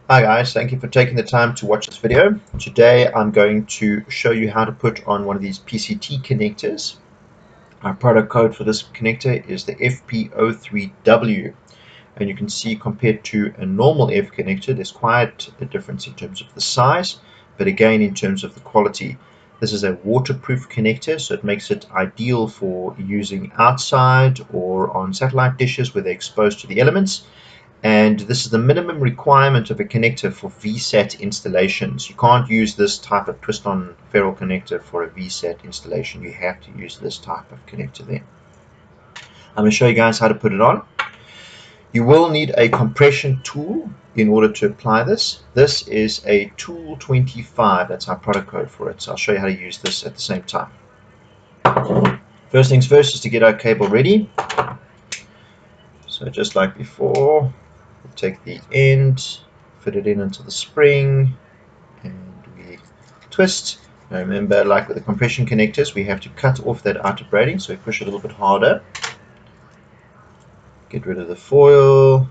Hi guys, thank you for taking the time to watch this video. Today I'm going to show you how to put on one of these PCT connectors. Our product code for this connector is the FP03W, and you can see compared to a normal F connector there's quite a difference in terms of the size, but again in terms of the quality. This is a waterproof connector, so it makes it ideal for using outside or on satellite dishes where they're exposed to the elements. And this is the minimum requirement of a connector for VSAT installations. You can't use this type of twist-on ferrule connector for a VSAT installation. You have to use this type of connector there. I'm going to show you guys how to put it on. You will need a compression tool in order to apply this. This is a Tool 25. That's our product code for it. So I'll show you how to use this at the same time. First things first is to get our cable ready. So just like before, take the end, fit it in into the spring, and we twist. Now remember, like with the compression connectors, we have to cut off that outer braiding, so we push a little bit harder. Get rid of the foil.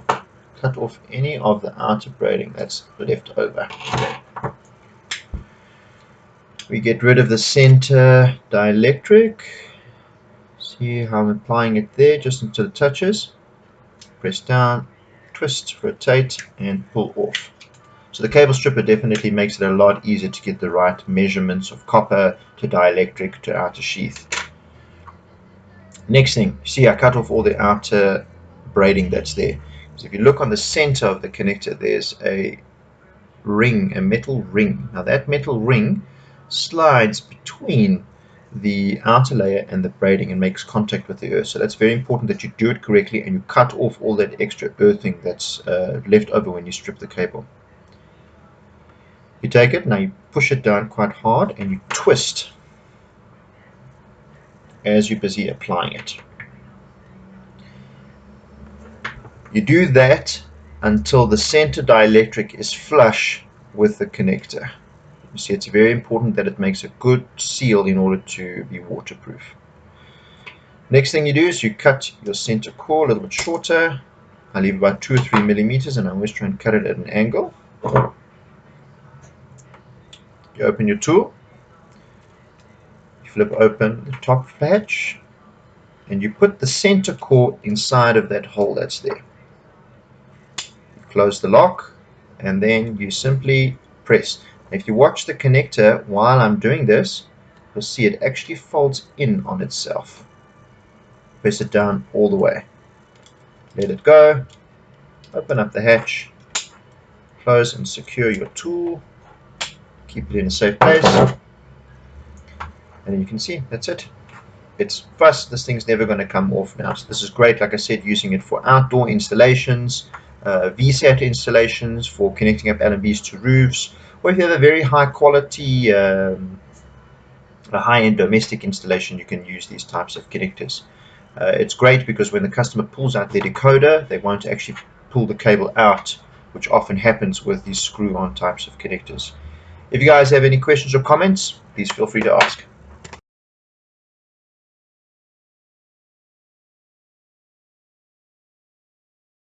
Cut off any of the outer braiding that's left over. We get rid of the center dielectric. See how I'm applying it there, just until it touches. Press down, twist, rotate, and pull off. So the cable stripper definitely makes it a lot easier to get the right measurements of copper to dielectric to outer sheath. Next thing, see I cut off all the outer braiding that's there. So if you look on the center of the connector, there's a ring, a metal ring. Now that metal ring slides between the outer layer and the braiding and makes contact with the earth. So that's very important that you do it correctly and you cut off all that extra earthing that's left over when you strip the cable. You take it, now you push it down quite hard and you twist as you're busy applying it. You do that until the center dielectric is flush with the connector. You see, it's very important that it makes a good seal in order to be waterproof. Next thing you do is you cut your center core a little bit shorter. I leave about 2 or 3 millimeters, and I always try and cut it at an angle. You open your tool, you flip open the top patch, and you put the center core inside of that hole that's there. You close the lock, and then you simply press. If you watch the connector while I'm doing this, you'll see it actually folds in on itself. Press it down all the way. Let it go. Open up the hatch. Close and secure your tool. Keep it in a safe place. And you can see, that's it. It's fast. This thing's never going to come off now. So this is great, like I said, using it for outdoor installations, VSAT installations, for connecting up LNBs to roofs, or if you have a very high quality, a high-end domestic installation, you can use these types of connectors. It's great because when the customer pulls out their decoder, they won't actually pull the cable out, which often happens with these screw-on types of connectors. If you guys have any questions or comments, please feel free to ask.